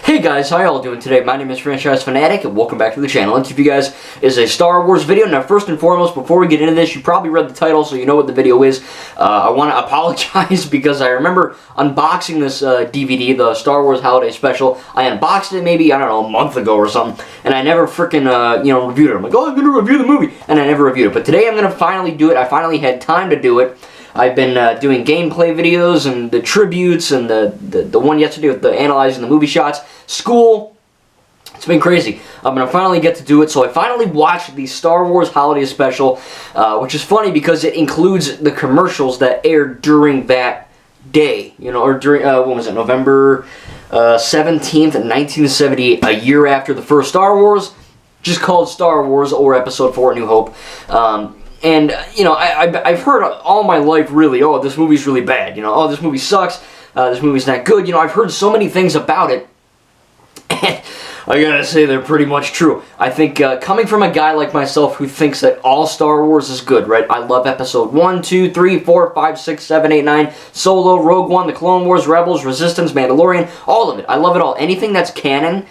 Hey guys, how y'all doing today? My name is Franchise Fanatic and welcome back to the channel. And you guys is a Star Wars video. Now first and foremost, before we get into this, you probably read the title so you know what the video is. I want to apologize because I remember unboxing this DVD, the Star Wars Holiday Special. I unboxed it maybe, I don't know, a month ago or something, and I never freaking, reviewed it. I'm like, oh, I'm going to review the movie, and I never reviewed it. But today I'm going to finally do it. I finally had time to do it. I've been doing gameplay videos and the tributes and the one yesterday with the analyzing the movie shots. School. It's been crazy. I'm going to finally get to do it. So I finally watched the Star Wars Holiday Special, which is funny because it includes the commercials that aired during that day. You know, or during, when was it? November 17th, 1978, a year after the first Star Wars, just called Star Wars or Episode 4, A New Hope. And, you know, I've heard all my life, really, oh, this movie's really bad, you know, oh, this movie sucks, this movie's not good, you know, I've heard so many things about it, and I gotta say they're pretty much true. I think, coming from a guy like myself who thinks that all Star Wars is good, right, I love Episode 1, 2, 3, 4, 5, 6, 7, 8, 9, Solo, Rogue One, The Clone Wars, Rebels, Resistance, Mandalorian, all of it, I love it all. Anything that's canon,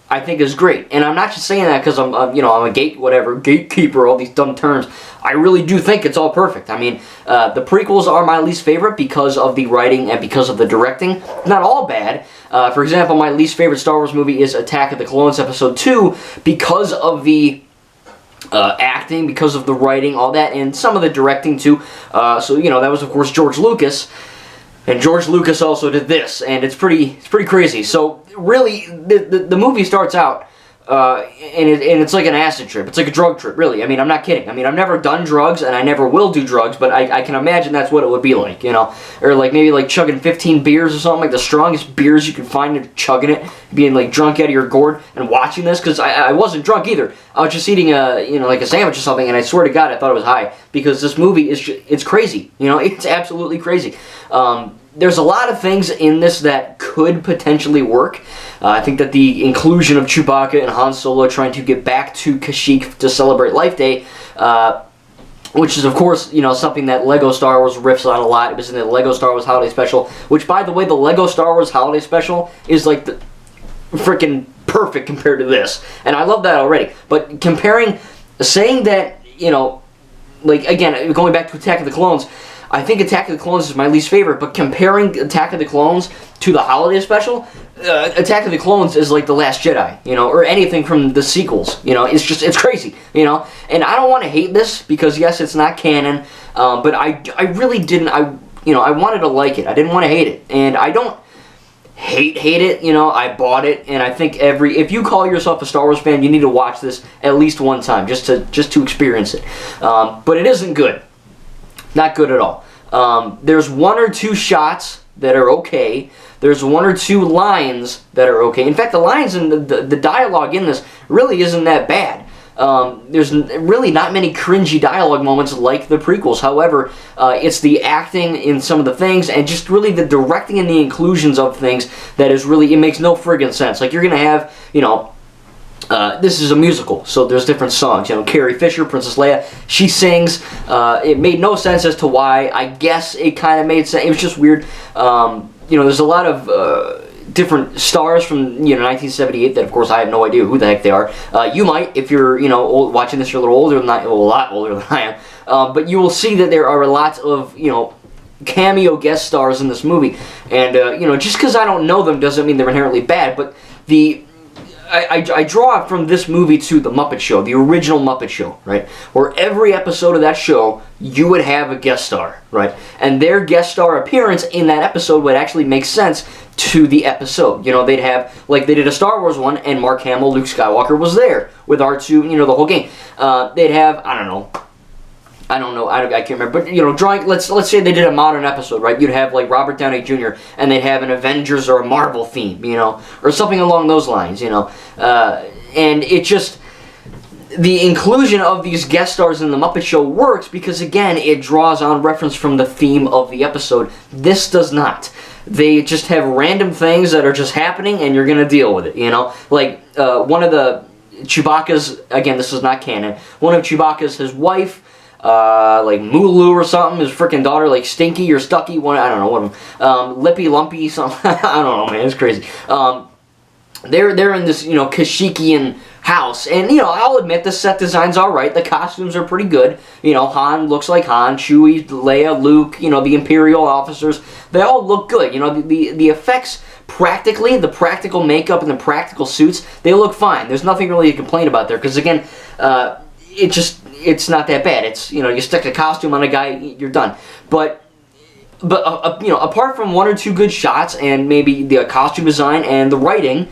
I think is great, and I'm not just saying that because I'm a gatekeeper, all these dumb terms. I really do think it's all perfect. I mean, the prequels are my least favorite because of the writing and because of the directing. Not all bad. For example, my least favorite Star Wars movie is Attack of the Clones Episode 2 because of the acting, because of the writing, all that, and some of the directing too. So you know, that was of course George Lucas. And George Lucas also did this, and it's pretty crazy. So really, the movie starts out, and it's like an acid trip. It's like a drug trip, really. I mean, I'm not kidding. I mean, I've never done drugs, and I never will do drugs, but I can imagine that's what it would be like, you know? Or like maybe like chugging 15 beers or something, like the strongest beers you can find and chugging it, being like drunk out of your gourd, and watching this, because I wasn't drunk either. I was just eating like a sandwich or something, and I swear to God, I thought it was high, because this movie is it's crazy, you know? It's absolutely crazy. There's a lot of things in this that could potentially work. I think that the inclusion of Chewbacca and Han Solo trying to get back to Kashyyyk to celebrate Life Day, which is, of course, you know, something that LEGO Star Wars riffs on a lot. It was in the LEGO Star Wars Holiday Special, which, by the way, the LEGO Star Wars Holiday Special is like the freaking perfect compared to this. And I love that already. But saying that, you know, like, again, going back to Attack of the Clones, I think Attack of the Clones is my least favorite, but comparing Attack of the Clones to the Holiday Special, Attack of the Clones is like The Last Jedi, you know, or anything from the sequels, you know, it's crazy, you know, and I don't want to hate this, because yes, it's not canon, but I really didn't, I wanted to like it, I didn't want to hate it, and I don't hate it, you know, I bought it, and I think if you call yourself a Star Wars fan, you need to watch this at least one time, just to experience it, but it isn't good. Not good at all. There's one or two shots that are okay. There's one or two lines that are okay. In fact, the lines and the dialogue in this really isn't that bad. There's really not many cringy dialogue moments like the prequels. However, it's the acting in some of the things and just really the directing and the inclusions of things that is really, it makes no friggin' sense. Like, you're going to have, you know, this is a musical, so there's different songs. You know, Carrie Fisher, Princess Leia, she sings. It made no sense as to why. I guess it kind of made sense. It was just weird. You know, there's a lot of different stars from, you know, 1978 that, of course, I have no idea who the heck they are. You might, if you're, you know, watching this, you're a little older than I, well, a lot older than I am. But you will see that there are lots of, you know, cameo guest stars in this movie. And, you know, just because I don't know them doesn't mean they're inherently bad. But I draw from this movie to The Muppet Show, the original Muppet Show, right? Where every episode of that show, you would have a guest star, right? And their guest star appearance in that episode would actually make sense to the episode. You know, they'd have, like they did a Star Wars one, and Mark Hamill, Luke Skywalker, was there with R2, you know, the whole game. They'd have, I don't know, I can't remember, but, you know, let's say they did a modern episode, right? You'd have, like, Robert Downey Jr., and they'd have an Avengers or a Marvel theme, you know, or something along those lines, you know, and it just, the inclusion of these guest stars in The Muppet Show works because, again, it draws on reference from the theme of the episode. This does not. They just have random things that are just happening, and you're gonna deal with it, you know, like, one of the Chewbacca's, again, this is not canon, one of Chewbacca's, his wife, like Mulu or something, his freaking daughter, like Stinky or Stucky, one, I don't know, what, Lippy, Lumpy, something, I don't know, man, it's crazy. they're in this, Kashyyykian house, and I'll admit the set design's all right. The costumes are pretty good. Han looks like Han, Chewie, Leia, Luke. The Imperial officers. They all look good. The effects practically, the practical makeup and the practical suits, they look fine. There's nothing really to complain about there, because again, it's not that bad. It's you stick a costume on a guy, you're done. But apart from one or two good shots and maybe the costume design and the writing,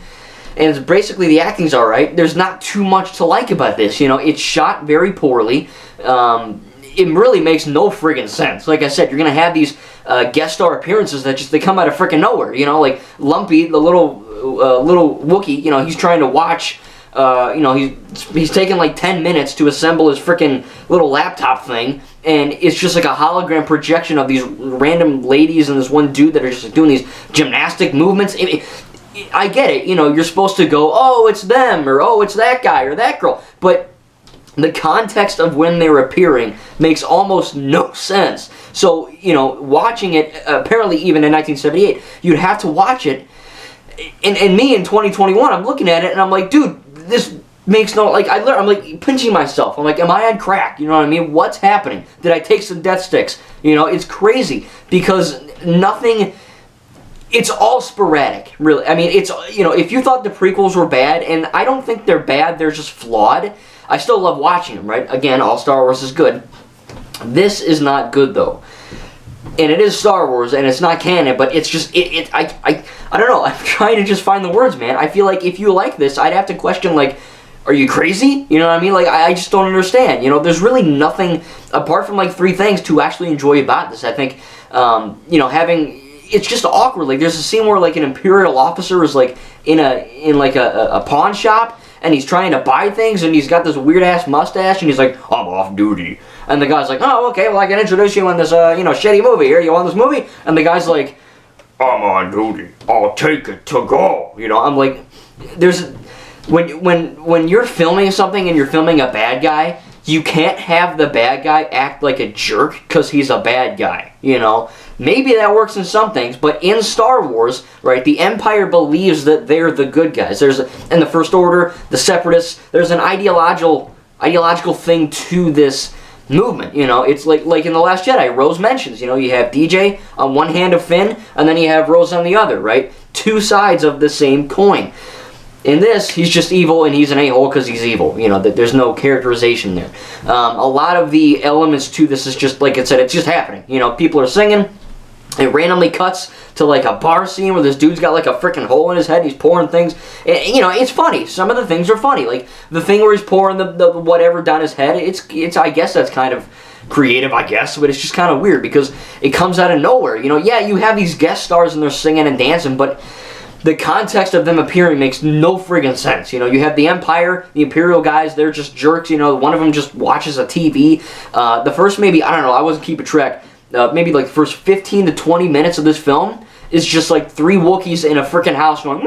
and it's basically the acting's alright, there's not too much to like about this. It's shot very poorly. It really makes no friggin' sense. Like I said, you're going to have these guest star appearances that they come out of frickin' nowhere. Like Lumpy, the little Wookiee, he's trying to watch, he's taking like 10 minutes to assemble his frickin' little laptop thing, and it's just like a hologram projection of these random ladies and this one dude that are just doing these gymnastic movements. I get it, you're supposed to go, oh, it's them, or oh, it's that guy or that girl, but the context of when they're appearing makes almost no sense. So, watching it, apparently even in 1978, you'd have to watch it, and me in 2021, I'm looking at it, and I'm like, dude, this makes no, I'm like pinching myself. I'm like, am I on crack? You know what I mean? What's happening? Did I take some death sticks? It's crazy, because nothing... It's all sporadic, really. I mean, it's, if you thought the prequels were bad, and I don't think they're bad, they're just flawed, I still love watching them, right? Again, all Star Wars is good. This is not good, though. And it is Star Wars, and it's not canon, but it's just, I don't know, I'm trying to just find the words, man. I feel like if you like this, I'd have to question, like, are you crazy? You know what I mean? Like, I just don't understand. There's really nothing, apart from, like, 3 things to actually enjoy about this. I think, having... It's just awkward. Like, there's a scene where, like, an Imperial officer is, like, in a pawn shop, and he's trying to buy things, and he's got this weird-ass mustache, and he's like, I'm off duty. And the guy's like, oh, okay, well, I can introduce you in this, shitty movie here. You want this movie? And the guy's like, I'm on duty. I'll take it to go. I'm like, there's... When you're filming something and you're filming a bad guy, you can't have the bad guy act like a jerk because he's a bad guy, Maybe that works in some things, but in Star Wars, right, the Empire believes that they're the good guys. There's, in the First Order, the Separatists, there's an ideological thing to this movement, It's like in The Last Jedi, Rose mentions, you have DJ on one hand of Finn, and then you have Rose on the other, right? Two sides of the same coin. In this, he's just evil, and he's an a-hole because he's evil. There's no characterization there. A lot of the elements to this is just, like I said, it's just happening. People are singing. It randomly cuts to, like, a bar scene where this dude's got, like, a freaking hole in his head. He's pouring things. And, it's funny. Some of the things are funny. Like, the thing where he's pouring the whatever down his head, it's I guess that's kind of creative, I guess, but it's just kind of weird because it comes out of nowhere. Yeah, you have these guest stars and they're singing and dancing, but... the context of them appearing makes no friggin' sense. You have the Empire, the Imperial guys, they're just jerks. One of them just watches a TV. The first maybe, I don't know, I wasn't keeping track, maybe like the first 15 to 20 minutes of this film is just like 3 Wookiees in a freaking house going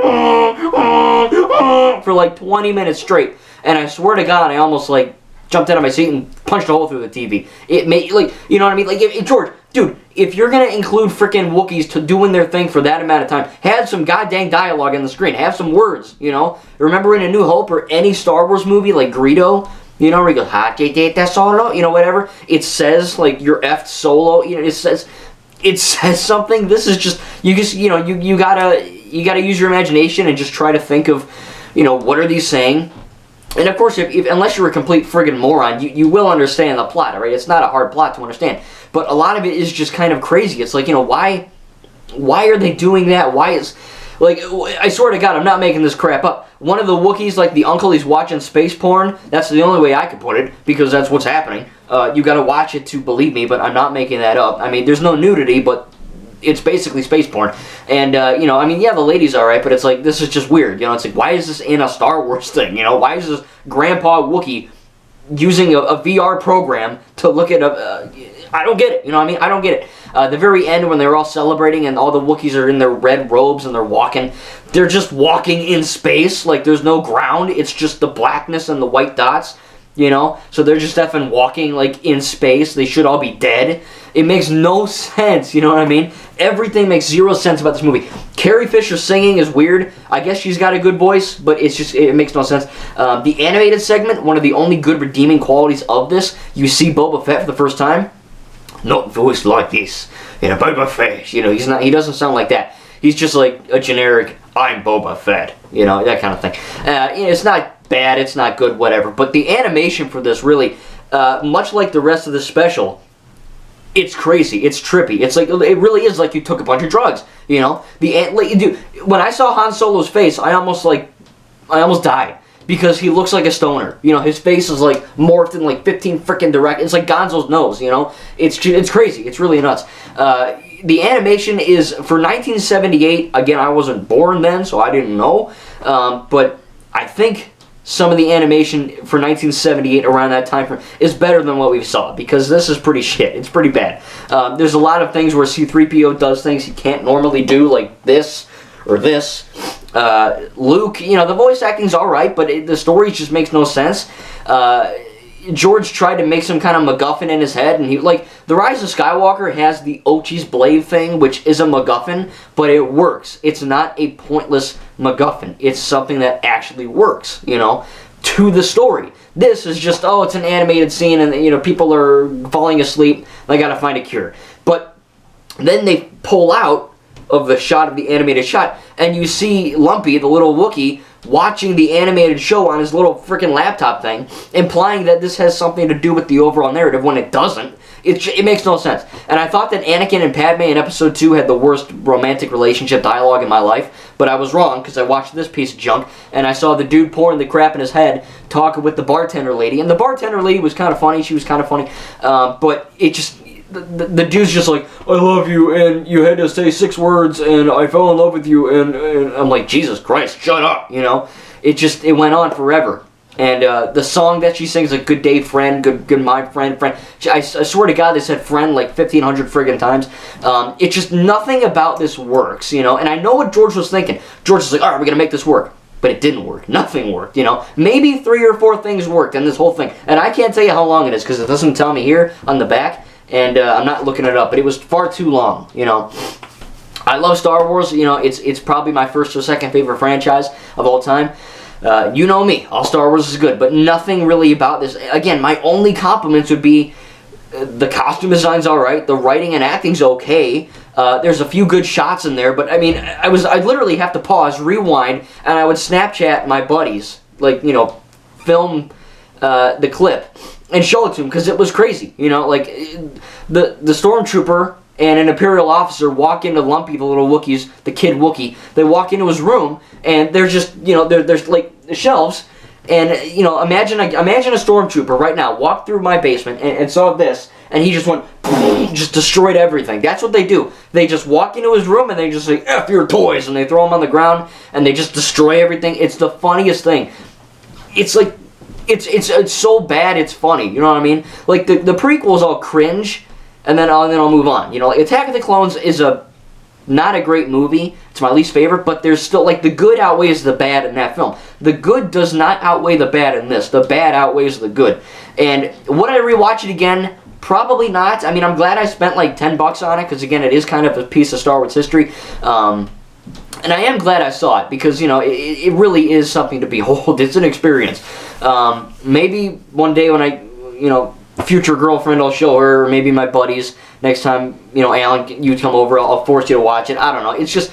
for like 20 minutes straight. And I swear to God, I almost like jumped out of my seat and punched a hole through the TV. It made, like, you know what I mean? Like, George, dude, if you're going to include frickin' Wookiees to doing their thing for that amount of time, have some goddamn dialogue on the screen. Have some words, Remember in A New Hope or any Star Wars movie, like Greedo, where he goes, ha, that solo, whatever. It says, like, you're effed solo, it says something. This is just, you gotta use your imagination and just try to think of, what are these saying? And of course, unless you're a complete friggin' moron, you will understand the plot, right? It's not a hard plot to understand. But a lot of it is just kind of crazy. It's like, why are they doing that? Why is... Like, I swear to God, I'm not making this crap up. One of the Wookiees, like the uncle, he's watching space porn. That's the only way I could put it, because that's what's happening. You gotta watch it to believe me, but I'm not making that up. I mean, there's no nudity, but it's basically space porn. And, I mean, yeah, the lady's alright, but it's like, this is just weird. It's like, why is this in a Star Wars thing? Why is this Grandpa Wookiee using a VR program to look at a... I don't get it, I don't get it. The very end, when they're all celebrating and all the Wookiees are in their red robes and they're walking, they're just walking in space, like there's no ground, it's just the blackness and the white dots. you know? So they're just effing walking, like, in space. They should all be dead. It makes no sense, you know what I mean? Everything makes zero sense about this movie. Carrie Fisher singing is weird. I guess she's got a good voice, but it makes no sense. The animated segment, one of the only good redeeming qualities of this, you see Boba Fett for the first time. Not voiced like this. You know, Boba Fett. You know, he doesn't sound like that. He's just like a generic, I'm Boba Fett. You know, that kind of thing. It's not bad, it's not good, whatever. But the animation for this really, much like the rest of the special, it's crazy. It's trippy. It's like, it really is like you took a bunch of drugs. You know, dude, when I saw Han Solo's face, I almost died. Because he looks like a stoner. You know, his face is like morphed in like 15 freaking direct. It's like Gonzo's nose, you know? It's crazy. It's really nuts. The animation is, for 1978, again, I wasn't born then, so I didn't know. But I think some of the animation for 1978 around that time frame is better than what we saw. Because this is pretty shit. It's pretty bad. There's a lot of things where C-3PO does things he can't normally do, like this or this. Luke, you know, the voice acting's alright, but the story just makes no sense. George tried to make some kind of MacGuffin in his head, and The Rise of Skywalker has the Ochi's Blade thing, which is a MacGuffin, but it works. It's not a pointless MacGuffin. It's something that actually works, you know, to the story. This is just, it's an animated scene, and, you know, people are falling asleep, they gotta find a cure. But then they pull out of the shot of the animated shot, and you see Lumpy, the little Wookiee, watching the animated show on his little freaking laptop thing, implying that this has something to do with the overall narrative when it doesn't. It makes no sense. And I thought that Anakin and Padme in Episode 2 had the worst romantic relationship dialogue in my life, but I was wrong, because I watched this piece of junk, and I saw the dude pouring the crap in his head talking with the bartender lady, and the bartender lady was kind of funny, she was kind of funny, but it just... The dude's just like, I love you, and you had to say 6 words, and I fell in love with you, and I'm like, Jesus Christ, shut up, you know? It went on forever. And the song that she sings, like, Good Day Friend, good my friend. I swear to God, they said friend like 1,500 friggin' times. It's just, nothing about this works, you know? And I know what George was thinking. George was like, alright, we're gonna make this work. But it didn't work. Nothing worked, you know? Maybe 3 or 4 things worked in this whole thing. And I can't tell you how long it is, because it doesn't tell me here on the back. And I'm not looking it up, but it was far too long, you know. I love Star Wars, you know, it's probably my first or second favorite franchise of all time. You know me, all Star Wars is good, but nothing really about this. Again, my only compliments would be the costume design's alright, the writing and acting's okay, there's a few good shots in there, but I mean, I'd literally have to pause, rewind, and I would Snapchat my buddies, like, you know, film the clip and show it to him, because it was crazy, you know, like, the stormtrooper and an Imperial officer walk into Lumpy, the little Wookiees, the kid Wookiee, they walk into his room, and there's just, you know, there's like shelves, and, you know, imagine a stormtrooper right now walked through my basement and saw this, and he just went, just destroyed everything. That's what they do. They just walk into his room, and they just say, F your toys, and they throw them on the ground, and they just destroy everything. It's the funniest thing. It's like, it's so bad it's funny, you know what I mean? Like, the prequels all cringe, and then I'll move on. You know, like, Attack of the Clones is not a great movie. It's my least favorite, but there's still, like, the good outweighs the bad in that film. The good does not outweigh the bad in this. The bad outweighs the good. And would I rewatch it again? Probably not. I mean, I'm glad I spent like $10 on it, because again, it is kind of a piece of Star Wars history. And I am glad I saw it, because, you know, it really is something to behold. It's an experience. Maybe one day when I, you know, future girlfriend, I'll show her, or maybe my buddies, next time, you know, Alan, you come over, I'll force you to watch it. I don't know. It's just,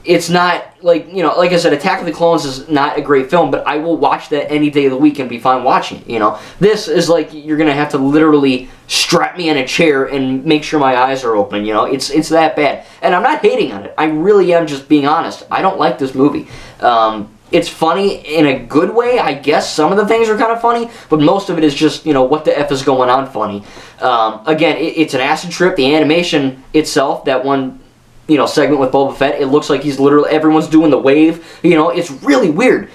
it's not, like, you know, like I said, Attack of the Clones is not a great film, but I will watch that any day of the week and be fine watching it, you know. This is like, you're going to have to literally strap me in a chair and make sure my eyes are open, you know. It's that bad. And I'm not hating on it. I really am just being honest. I don't like this movie. It's funny in a good way, I guess. Some of the things are kind of funny, but most of it is just, you know, what the F is going on funny. Again, it's an acid trip. The animation itself, that one, you know, segment with Boba Fett, it looks like he's literally, everyone's doing the wave, you know, it's really weird.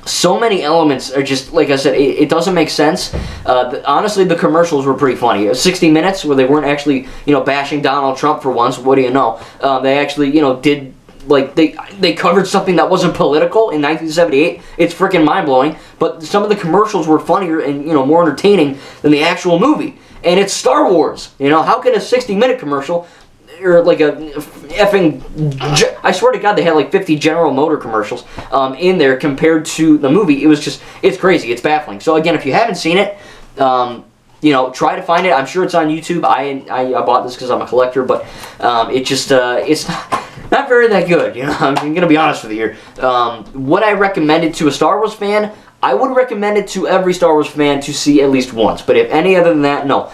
So many elements are just, like I said, it doesn't make sense. Honestly, the commercials were pretty funny. 60 Minutes, where they weren't actually, you know, bashing Donald Trump for once, what do you know? They actually, you know, did like they covered something that wasn't political in 1978. It's freaking mind-blowing. But some of the commercials were funnier and, you know, more entertaining than the actual movie. And it's Star Wars. You know, how can a 60-minute commercial, or like a effing, I swear to God, they had like 50 General Motor commercials in there compared to the movie. It was just, it's crazy. It's baffling. So again, if you haven't seen it, you know, try to find it. I'm sure it's on YouTube. I bought this because I'm a collector, but it just, it's not very that good. You know, I'm going to be honest with you here. Would I recommend it to a Star Wars fan? I would recommend it to every Star Wars fan to see at least once. But if any other than that, no.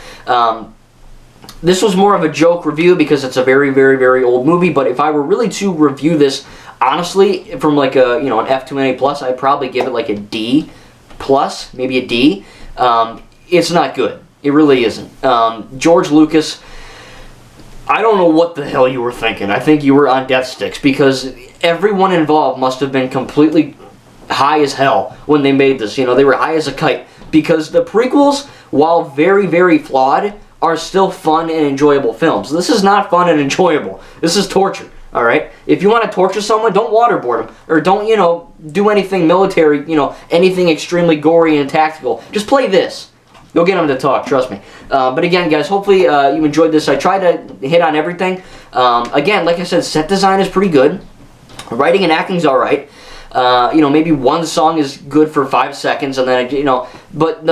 This was more of a joke review because it's a very, very, very old movie. But if I were really to review this, honestly, from like a, you know, an F to an A+, I'd probably give it like a D+, maybe a D. It's not good. It really isn't. George Lucas, I don't know what the hell you were thinking. I think you were on death sticks because everyone involved must have been completely high as hell when they made this. You know, they were high as a kite because the prequels, while very, very flawed, are still fun and enjoyable films. This is not fun and enjoyable. This is torture. All right? If you want to torture someone, don't waterboard them. Or don't, you know, do anything military, you know, anything extremely gory and tactical. Just play this. You'll get them to talk, trust me. But again, guys, hopefully you enjoyed this. I tried to hit on everything. Again, like I said, set design is pretty good. Writing and acting is all right. You know, maybe one song is good for 5 seconds, and then, you know, but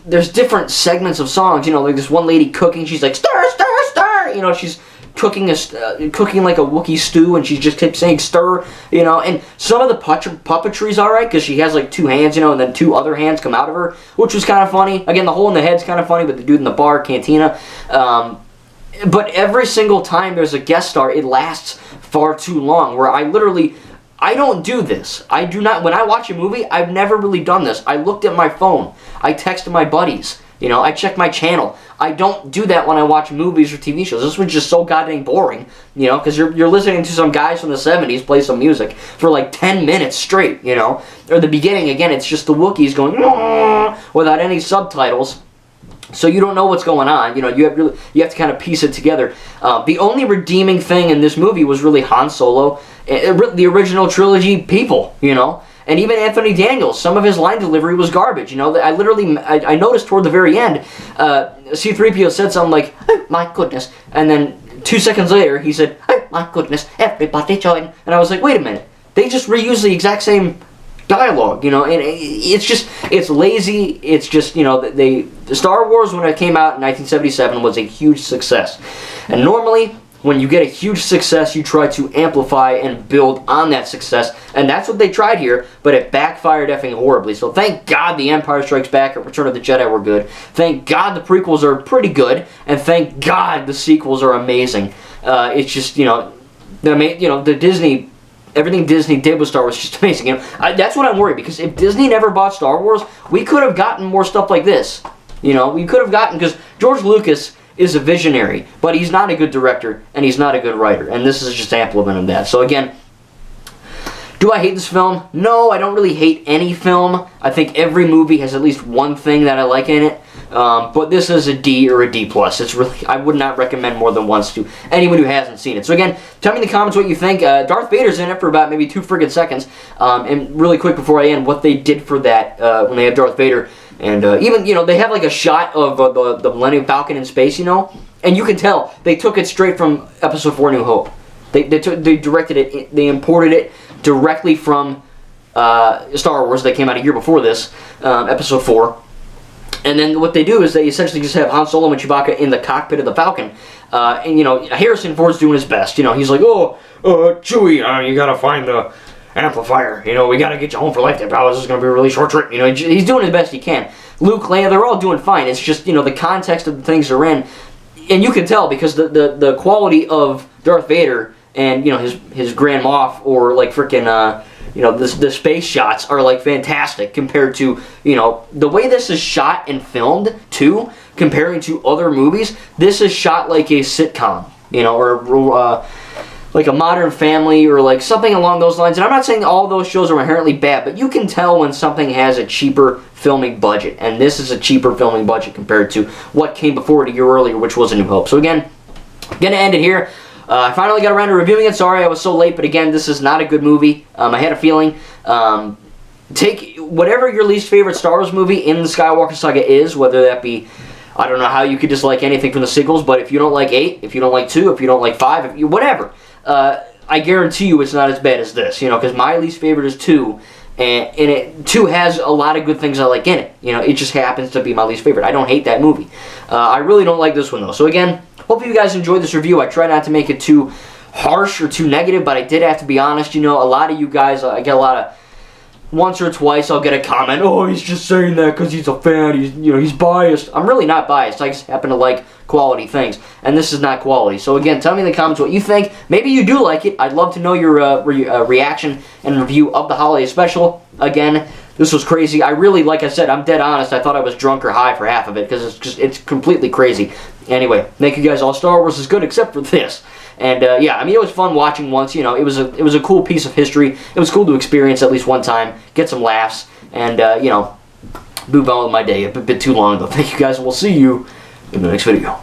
there's different segments of songs. You know, like this one lady cooking, she's like, stir, stir, stir. You know, she's cooking like a Wookiee stew, and she just keeps saying stir, you know. And some of the puppetry's all right because she has like 2 hands, you know, and then 2 other hands come out of her, which was kind of funny. Again, the hole in the head's kind of funny, but the dude in the bar, cantina. But every single time there's a guest star, it lasts far too long, where I don't do this. I do not. When I watch a movie, I've never really done this. I looked at my phone. I texted my buddies. You know, I check my channel. I don't do that when I watch movies or TV shows. This one's just so goddamn boring, you know, because you're listening to some guys from the 70s play some music for like 10 minutes straight, you know. Or the beginning, again, it's just the Wookiees going without any subtitles. So you don't know what's going on. You know, you have to kind of piece it together. The only redeeming thing in this movie was really Han Solo, the original trilogy people, you know. And even Anthony Daniels, some of his line delivery was garbage. You know, I noticed toward the very end, C-3PO said something like, "Oh, my goodness," and then 2 seconds later he said, "Oh, my goodness, everybody join." And I was like, wait a minute, they just reuse the exact same dialogue, you know, and it's lazy. It's just, you know, the Star Wars, when it came out in 1977, was a huge success, and normally when you get a huge success, you try to amplify and build on that success, and that's what they tried here, but it backfired effing horribly. So thank God The Empire Strikes Back and Return of the Jedi were good. Thank God the prequels are pretty good, and thank God the sequels are amazing. It's just, you know, the Disney, everything Disney did with Star Wars is just amazing. You know, that's what I'm worried, because if Disney never bought Star Wars, we could have gotten more stuff like this. You know, we could have gotten, because George Lucas is a visionary, but he's not a good director, and he's not a good writer, and this is just ample of that. So again, do I hate this film? No, I don't really hate any film. I think every movie has at least one thing that I like in it, but this is a D or a D+. It's really, I would not recommend more than once to anyone who hasn't seen it. So again, tell me in the comments what you think. Darth Vader's in it for about maybe 2 friggin' seconds, and really quick before I end, what they did for that when they have Darth Vader. And even, you know, they have like a shot of the Millennium Falcon in space, you know, and you can tell they took it straight from Episode 4: New Hope. They directed it, they imported it directly from Star Wars. That came out a year before this, Episode 4. And then what they do is they essentially just have Han Solo and Chewbacca in the cockpit of the Falcon. And, you know, Harrison Ford's doing his best. You know, he's like, Chewie, you gotta find the amplifier, you know, we gotta get you home for life there, pal. This is gonna be a really short trip. You know, he's doing his best he can. Luke, Leia, they're all doing fine. It's just, you know, the context of the things they're in, and you can tell because the quality of Darth Vader and, you know, his Grand Moff, or like freaking you know, the space shots are like fantastic compared to, you know, the way this is shot and filmed too. Comparing to other movies, this is shot like a sitcom, you know, or like a Modern Family, or like something along those lines. And I'm not saying all those shows are inherently bad, but you can tell when something has a cheaper filming budget. And this is a cheaper filming budget compared to what came before it a year earlier, which was A New Hope. So again, I'm going to end it here. I finally got around to reviewing it. Sorry I was so late, but again, this is not a good movie. I had a feeling. Take whatever your least favorite Star Wars movie in the Skywalker Saga is, whether that be, I don't know how you could dislike anything from the sequels, but if you don't like 8, if you don't like 2, if you don't like 5, whatever, I guarantee you it's not as bad as this, because my least favorite is 2, and 2 has a lot of good things I like in it. It just happens to be my least favorite. I don't hate that movie. I really don't like this one, though. So again, hope you guys enjoyed this review. I try not to make it too harsh or too negative, but I did have to be honest. A lot of you guys, I get a lot of, once or twice I'll get a comment, oh, he's just saying that because he's a fan, he's biased. I'm really not biased. I just happen to like quality things, and this is not quality. So again, tell me in the comments what you think. Maybe you do like it. I'd love to know your reaction and review of the holiday special. Again, this was crazy. I really, like I said, I'm dead honest. I thought I was drunk or high for half of it because it's completely crazy. Anyway, thank you guys all. Star Wars is good except for this. And yeah, I mean, it was fun watching once. It was a cool piece of history. It was cool to experience at least one time, get some laughs, and move on with my day. A bit too long though. Thank you guys, and we'll see you in the next video.